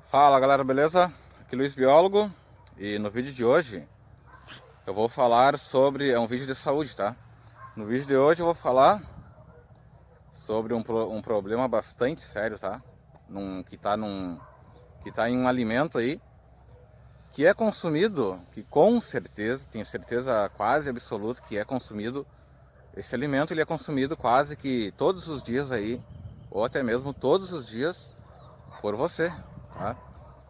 Fala galera, beleza? Aqui é Luiz Biólogo e no vídeo de hoje eu vou falar sobre, é um vídeo de saúde, tá? No vídeo de hoje eu vou falar sobre um problema bastante sério, tá? Que tá em um alimento aí que é consumido, que com certeza, tenho certeza quase absoluta que é consumido. Esse alimento ele é consumido quase que todos os dias aí, ou até mesmo todos os dias por você, tá?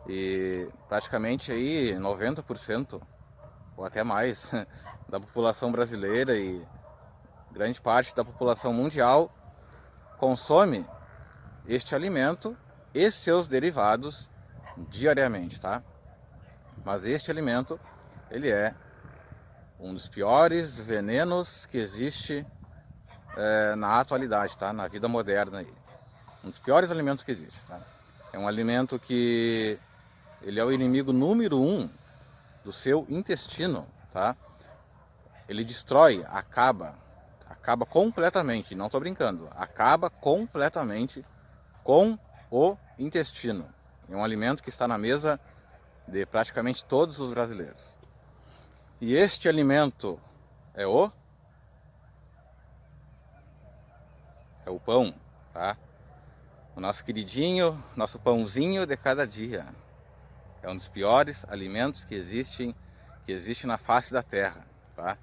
E praticamente aí 90% ou até mais da população brasileira e grande parte da população mundial consome este alimento e seus derivados diariamente, tá? Mas este alimento, ele é um dos piores venenos que existe na atualidade, tá? Na vida moderna aí. Um dos piores alimentos que existe, tá? É um alimento que ele é o inimigo número 1 do seu intestino, tá? Ele destrói, acaba completamente, não estou brincando, acaba completamente com o intestino. É um alimento que está na mesa de praticamente todos os brasileiros. E este alimento é o pão, tá? O nosso queridinho, nosso pãozinho de cada dia. É um dos piores alimentos que existe na face da terra, tá?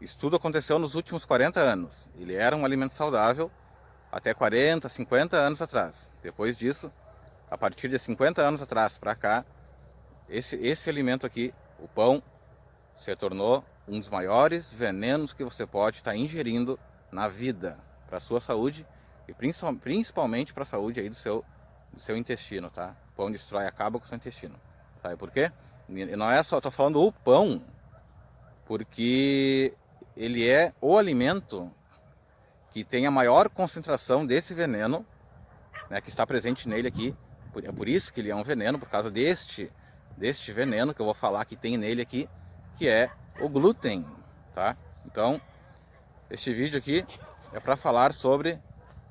Isso tudo aconteceu nos últimos 40 anos. Ele era um alimento saudável até 40, 50 anos atrás. Depois disso, a partir de 50 anos atrás para cá, esse alimento aqui, o pão, se tornou um dos maiores venenos que você pode estar ingerindo na vida, para a sua saúde e principalmente para a saúde aí do seu intestino, tá? O pão destrói, acaba com o seu intestino. Sabe por quê? E não é só, estou falando o pão, porque ele é o alimento que tem a maior concentração desse veneno, né, que está presente nele aqui. É por isso que ele é um veneno, por causa deste veneno que eu vou falar que tem nele aqui, que é o glúten, tá? Então, este vídeo aqui é para falar sobre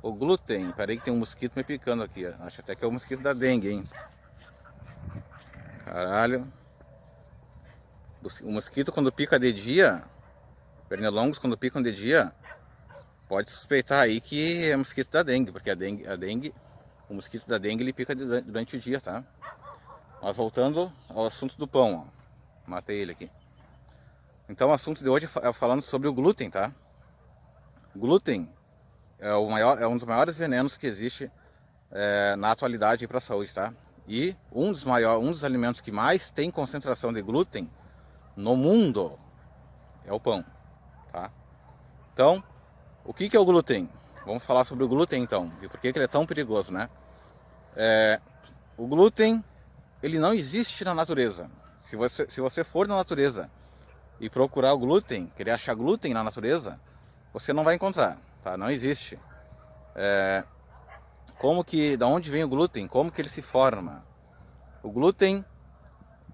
o glúten. Peraí que tem um mosquito me picando aqui, ó. Acho até que é o mosquito da dengue, hein? Caralho. O mosquito quando pica de dia, pernilongos quando picam de dia, pode suspeitar aí que é mosquito da dengue, porque o mosquito da dengue ele pica durante o dia, tá? Mas voltando ao assunto do pão, ó. Matei ele aqui. Então o assunto de hoje é falando sobre o glúten, tá? O glúten é um dos maiores venenos que existe na atualidade para a saúde, tá? E um dos alimentos que mais tem concentração de glúten no mundo é o pão, tá? Então, o que é o glúten? Vamos falar sobre o glúten então, e por que ele é tão perigoso, né? O glúten, ele não existe na natureza. Se você for na natureza e procurar o glúten, querer achar glúten na natureza, você não vai encontrar, tá? Não existe. Da onde vem o glúten? Como que ele se forma? O glúten,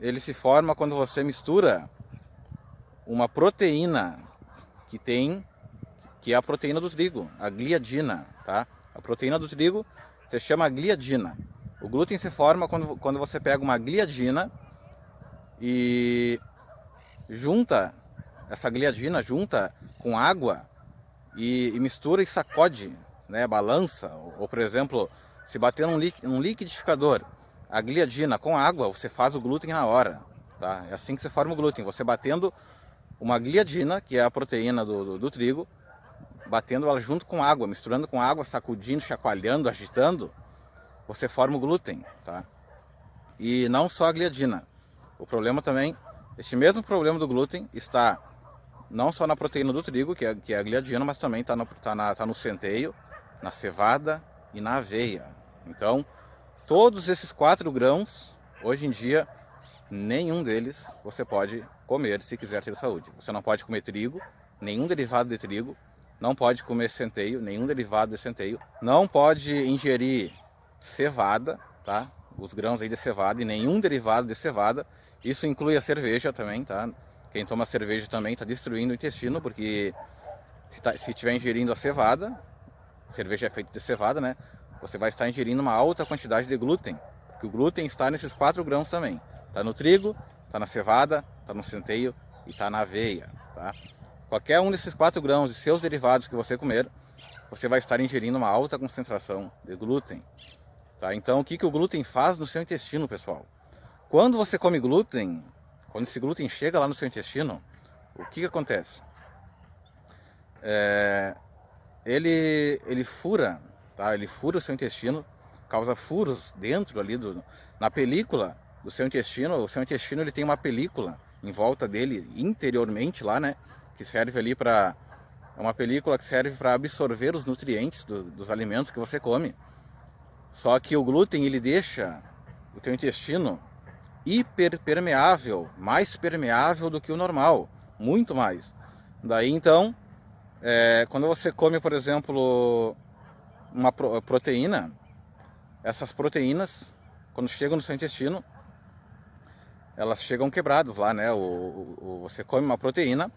ele se forma quando você mistura uma proteína que é a proteína do trigo, a gliadina, tá? A proteína do trigo se chama gliadina. O glúten se forma quando você pega uma gliadina e junta essa gliadina com água e mistura e sacode, né? Balança, ou por exemplo, se bater num liquidificador a gliadina com água, você faz o glúten na hora, tá? É assim que se forma o glúten, você batendo uma gliadina, que é a proteína do trigo, batendo ela junto com água, misturando com água, sacudindo, chacoalhando, agitando, você forma o glúten, tá? E não só a gliadina. O problema também, este mesmo problema do glúten está não só na proteína do trigo, que é a gliadina, mas também está no centeio, na cevada e na aveia. Então, todos esses 4 grãos, hoje em dia, nenhum deles você pode comer se quiser ter saúde. Você não pode comer trigo, nenhum derivado de trigo, não pode comer centeio, nenhum derivado de centeio, não pode ingerir cevada, tá? Os grãos aí de cevada e nenhum derivado de cevada. Isso inclui a cerveja também, tá? Quem toma cerveja também está destruindo o intestino, porque se estiver ingerindo a cevada, cerveja é feita de cevada, né? Você vai estar ingerindo uma alta quantidade de glúten, Porque o glúten está nesses 4 grãos também. Está no trigo, está na cevada, está no centeio e está na aveia, tá? Qualquer um desses 4 grãos e seus derivados que você comer, você vai estar ingerindo uma alta concentração de glúten, tá? Então, o que o glúten faz no seu intestino, pessoal? Quando você come glúten, quando esse glúten chega lá no seu intestino, o que acontece? Ele fura, tá? Ele fura o seu intestino, causa furos dentro ali na película do seu intestino. O seu intestino ele tem uma película em volta dele, interiormente lá, né? Que serve ali para... É uma película que serve para absorver os nutrientes dos alimentos que você come. Só que o glúten ele deixa o teu intestino hiperpermeável, mais permeável do que o normal, muito mais. Daí então, quando você come, por exemplo, uma proteína, essas proteínas, quando chegam no seu intestino, elas chegam quebradas lá, né? Você come uma proteína,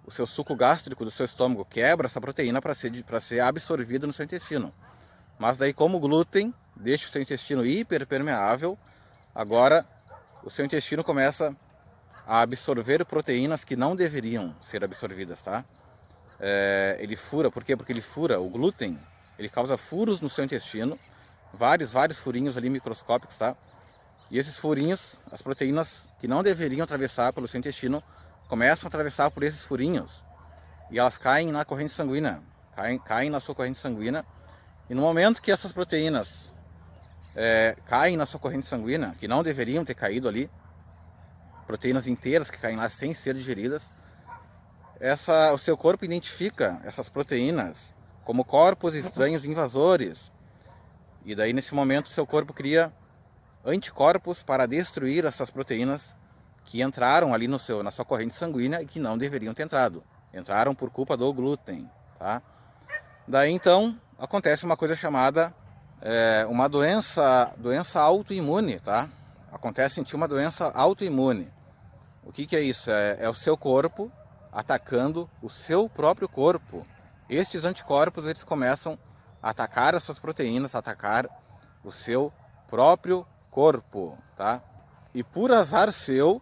o seu suco gástrico do seu estômago quebra essa proteína para ser absorvida no seu intestino. Mas daí, como o glúten deixa o seu intestino hiperpermeável, agora o seu intestino começa a absorver proteínas que não deveriam ser absorvidas, tá? Ele fura, por quê? Porque ele fura o glúten, ele causa furos no seu intestino, vários furinhos ali microscópicos, tá? E esses furinhos, as proteínas que não deveriam atravessar pelo seu intestino, começam a atravessar por esses furinhos e elas caem na corrente sanguínea, caem na sua corrente sanguínea. E no momento que essas proteínas caem na sua corrente sanguínea, que não deveriam ter caído ali, proteínas inteiras que caem lá sem ser digeridas, o seu corpo identifica essas proteínas como corpos estranhos invasores. E daí nesse momento o seu corpo cria anticorpos para destruir essas proteínas que entraram ali na sua corrente sanguínea e que não deveriam ter entrado. Entraram por culpa do glúten, tá? Daí então acontece uma coisa chamada uma doença autoimune, tá? Acontece em ti uma doença autoimune. O que é isso? É o seu corpo atacando o seu próprio corpo. Estes anticorpos eles começam a atacar essas proteínas, a atacar o seu próprio corpo, tá? E por azar seu,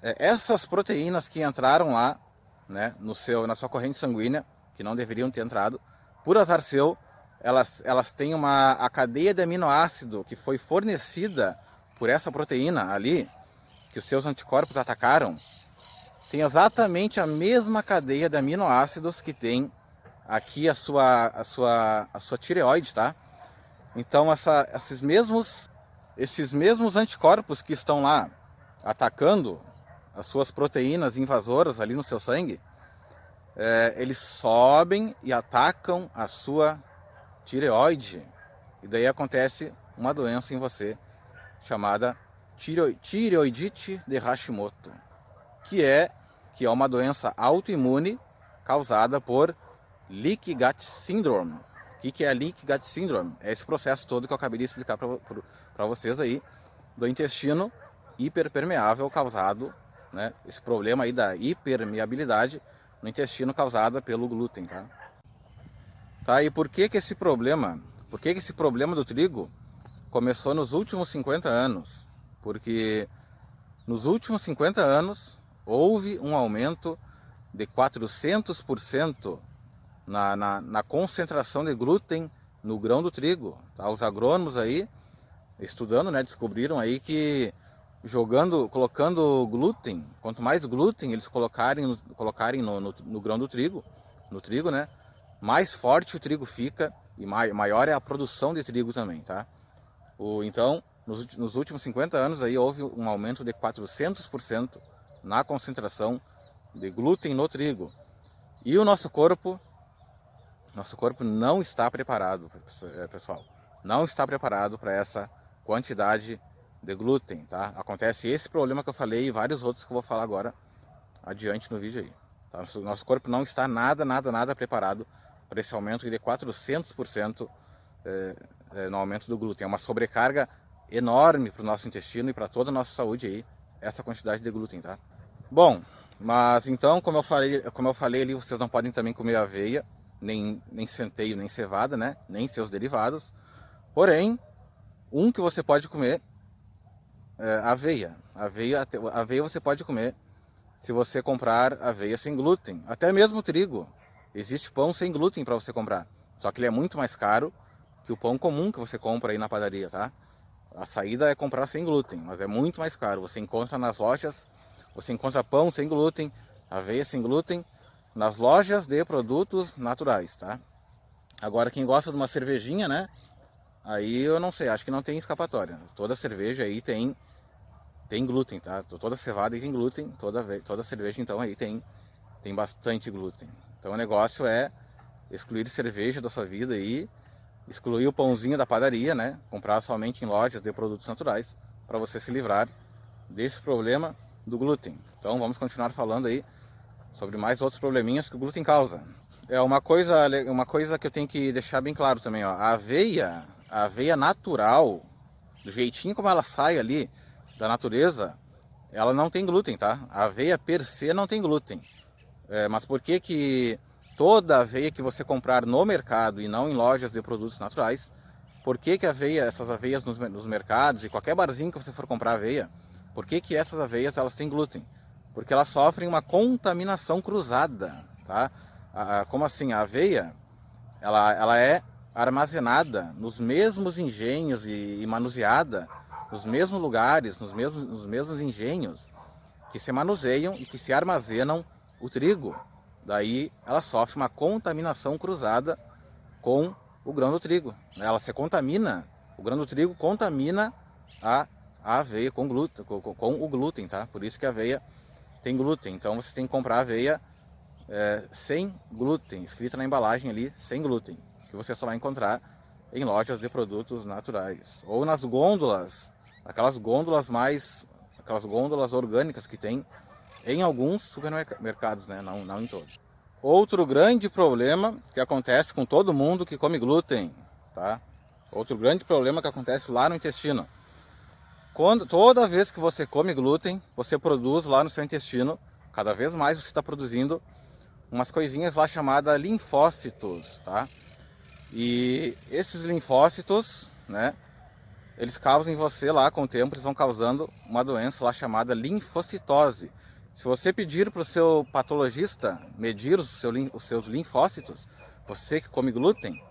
essas proteínas que entraram lá, né, na sua corrente sanguínea, que não deveriam ter entrado, por azar seu, elas têm a cadeia de aminoácido que foi fornecida por essa proteína ali, que os seus anticorpos atacaram, tem exatamente a mesma cadeia de aminoácidos que tem aqui a sua tireoide, tá? Então esses mesmos anticorpos que estão lá atacando as suas proteínas invasoras ali no seu sangue, eles sobem e atacam a sua tireoide. E daí acontece uma doença em você chamada tireoidite de Hashimoto, que é uma doença autoimune causada por Leaky Gut Syndrome. O que é a Leaky Gut Syndrome? É esse processo todo que eu acabei de explicar para vocês aí, do intestino hiperpermeável causado, né, esse problema aí da hipermeabilidade no intestino causada pelo glúten, tá? Tá, e por que esse problema do trigo começou nos últimos 50 anos? Porque nos últimos 50 anos houve um aumento de 400% na concentração de glúten no grão do trigo, tá? Os agrônomos aí, estudando, né, descobriram aí que colocando glúten, quanto mais glúten eles colocarem no grão do trigo, no trigo, né, mais forte o trigo fica e maior é a produção de trigo também, tá? Então, nos últimos 50 anos aí houve um aumento de 400% na concentração de glúten no trigo. E o nosso corpo não está preparado, pessoal. Não está preparado para essa quantidade de glúten, tá? Acontece esse problema que eu falei e vários outros que eu vou falar agora adiante no vídeo aí. Tá? Nosso corpo não está nada preparado para esse aumento de 400% no aumento do glúten. É uma sobrecarga enorme para o nosso intestino e para toda a nossa saúde aí, essa quantidade de glúten, tá? Bom, mas então, como eu falei ali, vocês não podem também comer aveia, nem centeio, nem cevada, né? Nem seus derivados. Porém, Um que você pode comer é aveia. Aveia você pode comer se você comprar aveia sem glúten. Até mesmo trigo. Existe pão sem glúten para você comprar. Só que ele é muito mais caro que o pão comum que você compra aí na padaria, tá? A saída é comprar sem glúten, mas é muito mais caro. Você encontra nas lojas, você encontra pão sem glúten, aveia sem glúten, nas lojas de produtos naturais, tá? Agora, quem gosta de uma cervejinha, né? Aí eu não sei, acho que não tem escapatória. Toda cerveja aí tem glúten, tá? Toda cevada aí tem glúten, toda cerveja então aí tem bastante glúten. Então o negócio é excluir cerveja da sua vida aí, excluir o pãozinho da padaria, né? Comprar somente em lojas de produtos naturais para você se livrar desse problema do glúten. Então vamos continuar falando aí sobre mais outros probleminhas que o glúten causa. É uma coisa que eu tenho que deixar bem claro também, ó. A aveia natural, do jeitinho como ela sai ali da natureza, ela não tem glúten, tá? A aveia per se não tem glúten. Mas por que toda aveia que você comprar no mercado e não em lojas de produtos naturais, por que essas aveias nos mercados e qualquer barzinho que você for comprar aveia, por que essas aveias elas têm glúten? Porque elas sofrem uma contaminação cruzada, tá? Como assim? A aveia, ela é armazenada nos mesmos engenhos e manuseada nos mesmos lugares, nos mesmos engenhos que se manuseiam e que se armazenam o trigo. Daí ela sofre uma contaminação cruzada com o grão do trigo. Ela se contamina, o grão do trigo contamina a aveia com o glúten, tá? Por isso que a aveia tem glúten. Então você tem que comprar aveia sem glúten, escrita na embalagem ali, sem glúten, que você só vai encontrar em lojas de produtos naturais. Ou nas gôndolas, aquelas gôndolas orgânicas que tem em alguns supermercados, né? Não em todos. Outro grande problema que acontece com todo mundo que come glúten, tá? Outro grande problema que acontece lá no intestino. Toda vez que você come glúten, você produz lá no seu intestino, cada vez mais você está produzindo umas coisinhas lá chamadas linfócitos, tá? E esses linfócitos, né? Eles causam em você lá, com o tempo, eles vão causando uma doença lá chamada linfocitose. Se você pedir para o seu patologista medir os seus linfócitos, você que come glúten,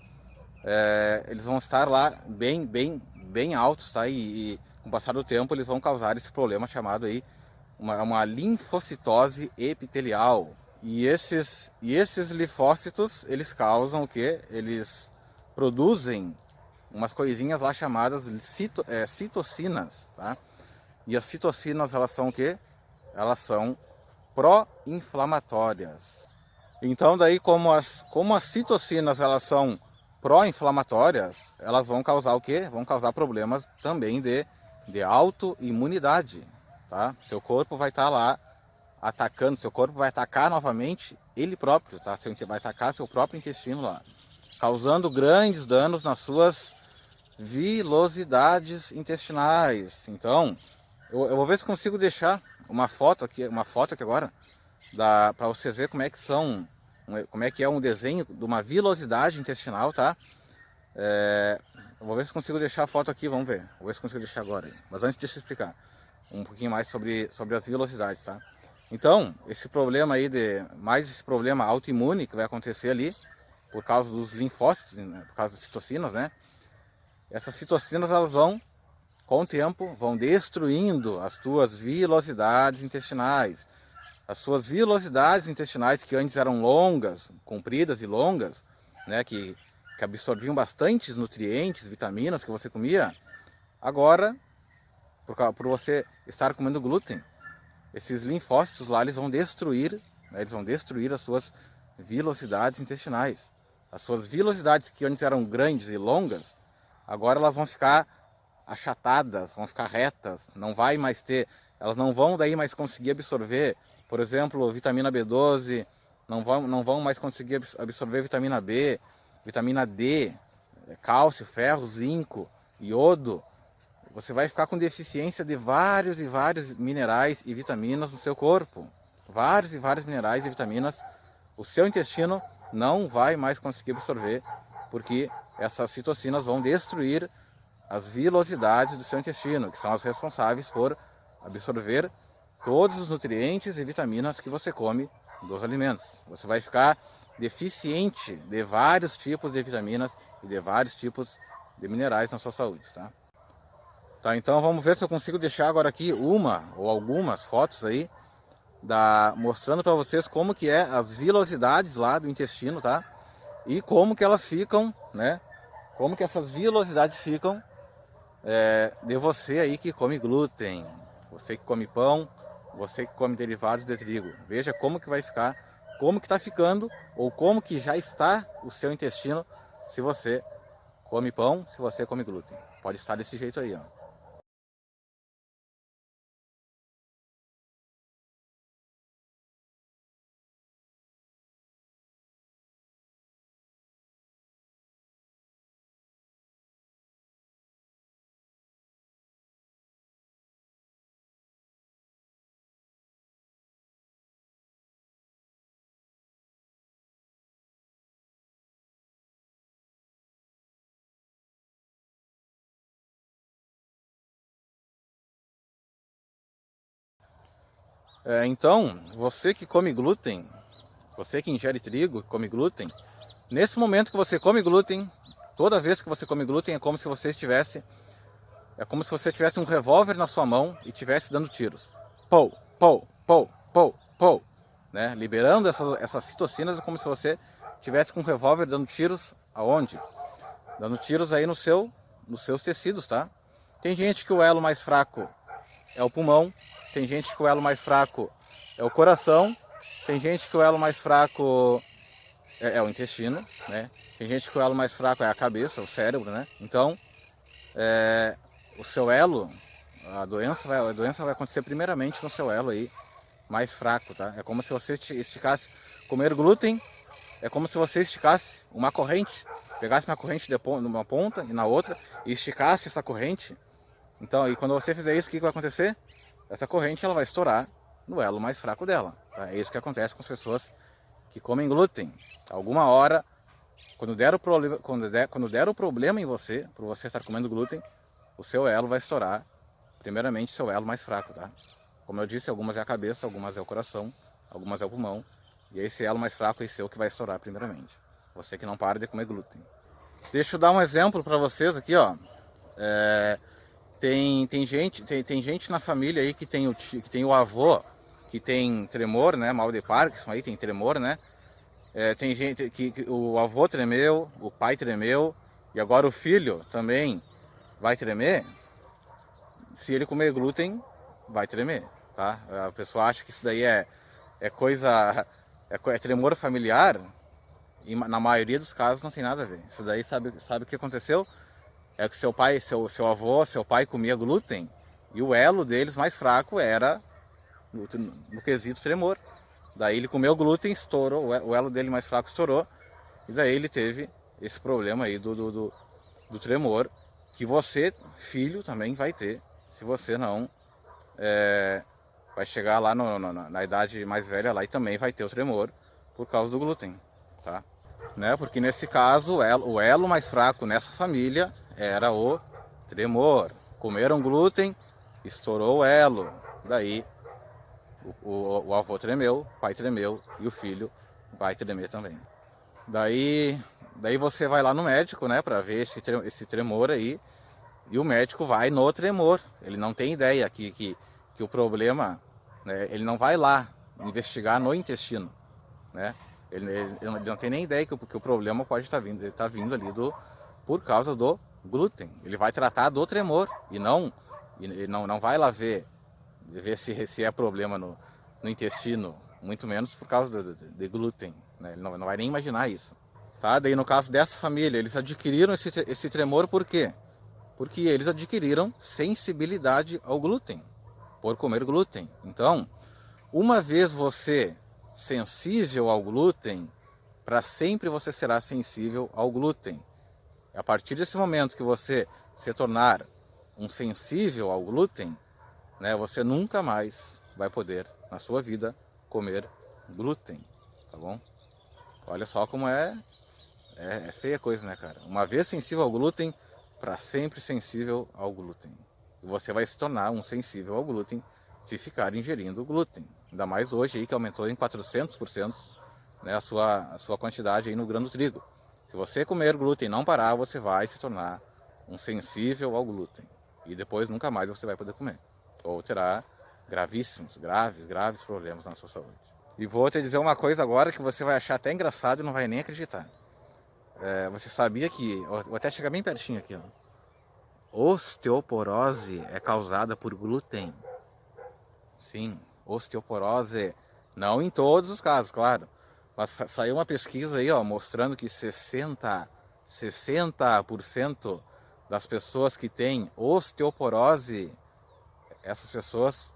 eles vão estar lá bem altos, tá? E com o passar do tempo eles vão causar esse problema chamado aí uma linfocitose epitelial. E esses linfócitos, eles causam o quê? Eles produzem umas coisinhas lá chamadas citocinas, tá? E as citocinas, elas são o quê? Elas são pró-inflamatórias. Então daí, como as citocinas, elas são pró-inflamatórias, elas vão causar o quê? Vão causar problemas também de autoimunidade, tá? Seu corpo vai estar lá atacando, seu corpo vai atacar novamente ele próprio, tá? Vai atacar seu próprio intestino lá, causando grandes danos nas suas vilosidades intestinais. Então, eu vou ver se consigo deixar uma foto aqui agora, para vocês verem como é que é um desenho de uma vilosidade intestinal, tá? Eu vou ver se consigo deixar a foto aqui, vamos ver. Vou ver se consigo deixar agora. Mas antes deixa eu explicar um pouquinho mais sobre as vilosidades, tá? Então, esse problema aí mais esse problema autoimune que vai acontecer ali, por causa dos linfócitos, né? Por causa das citocinas, né? Essas citocinas, elas vão, com o tempo, vão destruindo as tuas vilosidades intestinais. As suas vilosidades intestinais, que antes eram longas, compridas e longas, né, que absorviam bastantes nutrientes, vitaminas que você comia, agora, por você estar comendo glúten, esses linfócitos lá, eles vão destruir as suas vilosidades intestinais. As suas vilosidades, que antes eram grandes e longas, agora elas vão ficar achatadas, vão ficar retas, elas não vão daí mais conseguir absorver, por exemplo, vitamina B12, não vão mais conseguir absorver vitamina B, vitamina D, cálcio, ferro, zinco, iodo. Você vai ficar com deficiência de vários e vários minerais e vitaminas no seu corpo. Vários e vários minerais e vitaminas o seu intestino não vai mais conseguir absorver, porque essas citocinas vão destruir as vilosidades do seu intestino, que são as responsáveis por absorver todos os nutrientes e vitaminas que você come dos alimentos. Você vai ficar deficiente de vários tipos de vitaminas e de vários tipos de minerais na sua saúde, tá? Tá, então vamos ver se eu consigo deixar agora aqui uma ou algumas fotos aí mostrando para vocês como que é as vilosidades lá do intestino, tá? E como que elas ficam, né? Como que essas vilosidades ficam de você aí que come glúten, você que come pão, você que come derivados de trigo. Veja como que vai ficar, como que está ficando ou como que já está o seu intestino se você come pão, se você come glúten. Pode estar desse jeito aí, ó. Então, você que come glúten, você que ingere trigo, come glúten, nesse momento que você come glúten, toda vez que você come glúten é como se você tivesse um revólver na sua mão e estivesse dando tiros. Pou, pou, pou, pou, pou, né? Liberando essas citocinas, é como se você tivesse com um revólver dando tiros aonde? Dando tiros aí nos seus tecidos, tá? Tem gente que o elo mais fraco é o pulmão, tem gente que o elo mais fraco é o coração, tem gente que o elo mais fraco é o intestino, né? Tem gente que o elo mais fraco é a cabeça, o cérebro, né? Então, o seu elo, a doença vai acontecer primeiramente no seu elo aí mais fraco, tá? É como se você esticasse, comer glúten é como se você esticasse uma corrente, pegasse uma corrente numa ponta e na outra e esticasse essa corrente. Então, e quando você fizer isso, o que vai acontecer? Essa corrente ela vai estourar no elo mais fraco dela, tá? É isso que acontece com as pessoas que comem glúten. Alguma hora, quando der o problema em você, por você estar comendo glúten, o seu elo vai estourar, primeiramente seu elo mais fraco, tá? Como eu disse, algumas é a cabeça, algumas é o coração, algumas é o pulmão, e esse elo mais fraco é esse seu que vai estourar primeiramente. Você que não para de comer glúten. Deixa eu dar um exemplo para vocês aqui, ó. Tem gente na família aí que tem o avô que tem tremor, né? Mal de Parkinson aí tem tremor, né? Tem gente que o avô tremeu, o pai tremeu e agora o filho também vai tremer. Se ele comer glúten, vai tremer, tá? A pessoa acha que isso daí é tremor familiar e na maioria dos casos não tem nada a ver. Isso daí sabe o que aconteceu? É que seu pai comia glúten e o elo deles mais fraco era no quesito tremor. Daí ele comeu glúten, estourou, o elo dele mais fraco estourou e daí ele teve esse problema aí do tremor que você, filho, também vai ter se você não vai chegar lá na idade mais velha lá e também vai ter o tremor por causa do glúten, tá? Né? Porque nesse caso o elo mais fraco nessa família era o tremor. Comeram glúten, estourou o elo. Daí o avô tremeu, o pai tremeu e o filho vai tremer também. Daí você vai lá no médico, né, para ver esse tremor aí. E o médico vai no tremor. Ele não tem ideia que o problema, né, ele não vai lá investigar no intestino, né? Ele não tem nem ideia que o problema pode estar vindo ali por causa do glúten. Ele vai tratar do tremor e não vai lá ver se é problema no intestino, muito menos por causa de glúten, né? Ele não vai nem imaginar isso. Tá? Daí no caso dessa família, eles adquiriram esse tremor por quê? Porque eles adquiriram sensibilidade ao glúten, por comer glúten. Então, uma vez você sensível ao glúten, para sempre você será sensível ao glúten. A partir desse momento que você se tornar um sensível ao glúten, né, você nunca mais vai poder, na sua vida, comer glúten, tá bom? Olha só como é feia a coisa, né, cara? Uma vez sensível ao glúten, para sempre sensível ao glúten. E você vai se tornar um sensível ao glúten se ficar ingerindo glúten. Ainda mais hoje aí que aumentou em 400%, né, a sua quantidade aí no grão do trigo. Se você comer glúten e não parar, você vai se tornar um sensível ao glúten. E depois nunca mais você vai poder comer. Ou terá graves problemas na sua saúde. E vou te dizer uma coisa agora que você vai achar até engraçado e não vai nem acreditar. Você sabia que... Vou até chegar bem pertinho aqui, ó. Osteoporose é causada por glúten. Sim, osteoporose. Não em todos os casos, claro. Mas saiu uma pesquisa aí, ó, mostrando que 60% das pessoas que têm osteoporose, essas pessoas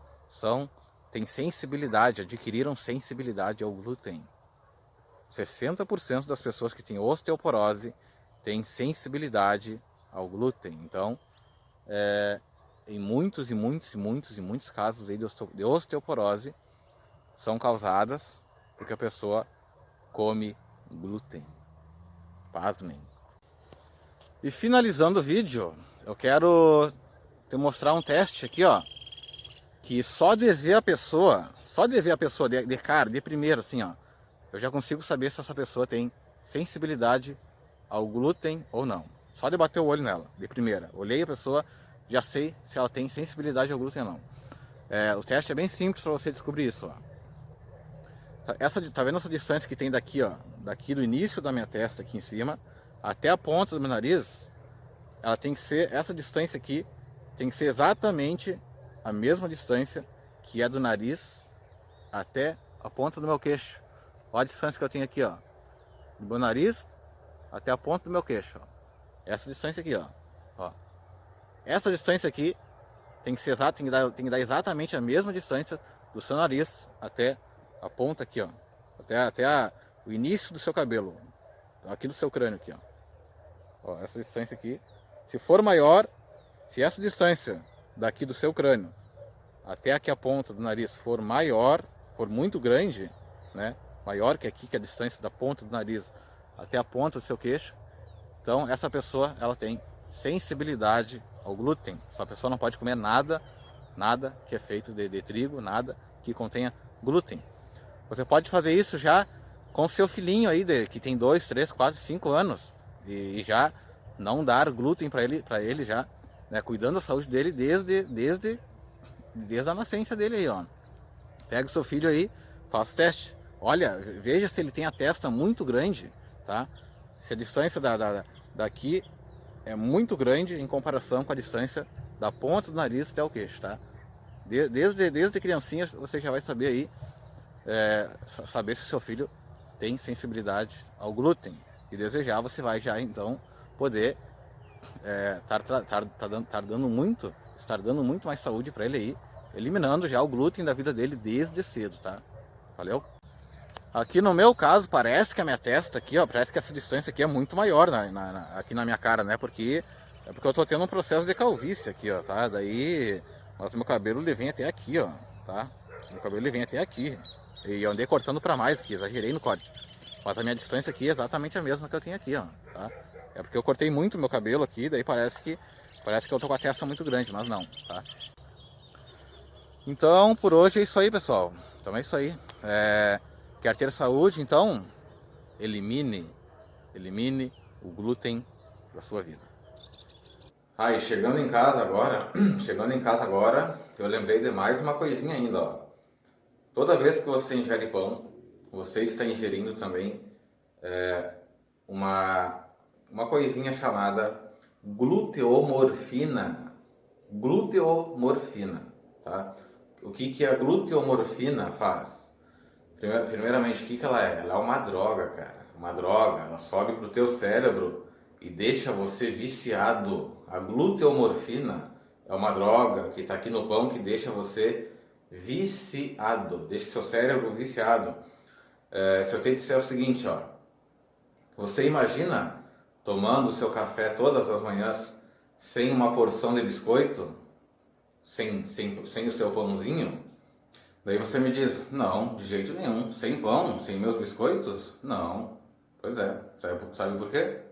têm sensibilidade, adquiriram sensibilidade ao glúten. 60% das pessoas que têm osteoporose têm sensibilidade ao glúten. Então, em muitos casos aí de osteoporose são causadas porque a pessoa come glúten. Pasmem. E finalizando o vídeo, eu quero te mostrar um teste aqui, ó, que só de ver a pessoa de cara, de primeiro assim, ó, eu já consigo saber se essa pessoa tem sensibilidade ao glúten ou não. Só de bater o olho nela, de primeira. Olhei a pessoa, já sei se ela tem sensibilidade ao glúten ou não. O teste é bem simples para você descobrir isso, ó. Tá vendo essa distância que tem daqui, ó? Daqui do início da minha testa, aqui em cima, até a ponta do meu nariz, ela tem que ser, essa distância aqui, tem que ser exatamente a mesma distância que é do nariz até a ponta do meu queixo. Olha a distância que eu tenho aqui, ó. Do meu nariz até a ponta do meu queixo, ó. Essa distância aqui, ó. Essa distância aqui tem que ser exata, tem que dar exatamente a mesma distância do seu nariz até a ponta aqui, ó. Até o início do seu cabelo. Aqui do seu crânio aqui, ó. Essa distância aqui. Se for maior, se essa distância daqui do seu crânio até aqui a ponta do nariz for maior, for muito grande, né? Maior que aqui, que é a distância da ponta do nariz até a ponta do seu queixo, então essa pessoa, ela tem sensibilidade ao glúten. Essa pessoa não pode comer nada que é feito de trigo, nada que contenha glúten. Você pode fazer isso já com seu filhinho aí, que tem 2, 3, quase 5 anos, e já não dar glúten para ele já, né, cuidando da saúde dele desde a nascença dele aí, ó. Pega o seu filho aí, faça o teste. Olha, veja se ele tem a testa muito grande, tá? Se a distância daqui é muito grande em comparação com a distância da ponta do nariz até o queixo, tá? Desde criancinha você já vai saber aí, saber se o seu filho tem sensibilidade ao glúten. E desejar, você vai já então poder estar dando muito mais saúde para ele aí, eliminando já o glúten da vida dele desde cedo, tá? Valeu? Aqui no meu caso, parece que a minha testa aqui, ó, parece que essa distância aqui é muito maior aqui na minha cara, né? Porque eu tô tendo um processo de calvície aqui, ó, tá? Daí, mas meu cabelo ele vem até aqui, ó, tá? Meu cabelo ele vem até aqui. E eu andei cortando para mais aqui, exagerei no corte. Mas a minha distância aqui é exatamente a mesma que eu tenho aqui, ó, tá? É porque eu cortei muito meu cabelo aqui, daí parece que eu tô com a testa muito grande, mas não, tá? Então, por hoje é isso aí, pessoal. Então é isso aí. Quer ter saúde? Então, elimine o glúten da sua vida. E chegando em casa agora, eu lembrei de mais uma coisinha ainda, ó. Toda vez que você ingere pão, você está ingerindo também uma coisinha chamada gluteomorfina. Gluteomorfina, tá? O que a gluteomorfina faz? Primeiramente, o que ela é? Ela é uma droga, cara. Uma droga. Ela sobe pro teu cérebro e deixa você viciado. A gluteomorfina é uma droga que está aqui no pão que deixa você viciado. Deixa seu cérebro viciado. Se eu te disser o seguinte, ó. Você imagina tomando o seu café todas as manhãs sem uma porção de biscoito? Sem o seu pãozinho? Daí você me diz, não, de jeito nenhum, sem pão, sem meus biscoitos? Não. Pois é, sabe por quê?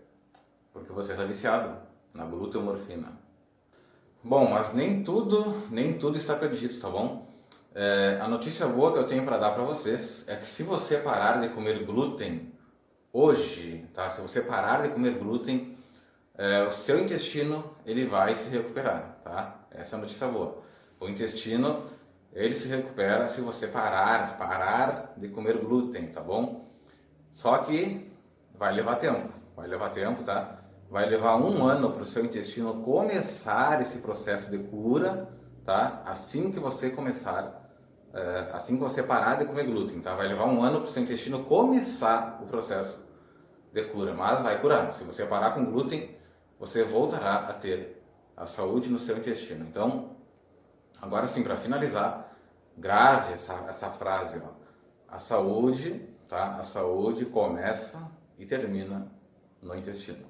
Porque você está viciado. na gluteomorfina. Bom, mas nem tudo está perdido, tá bom? A notícia boa que eu tenho para dar para vocês é que se você parar de comer glúten hoje, tá? Se você parar de comer glúten, o seu intestino ele vai se recuperar, tá? Essa é a notícia boa. O intestino ele se recupera se você parar de comer glúten, tá bom? Só que vai levar tempo, tá? Vai levar 1 ano para o seu intestino começar esse processo de cura, tá? Assim que você parar de comer glúten, tá? Vai levar 1 ano para o seu intestino começar o processo de cura, mas vai curar. Se você parar com glúten, você voltará a ter a saúde no seu intestino. Então, agora sim, para finalizar, grave essa frase, ó. A saúde, tá? A saúde começa e termina no intestino.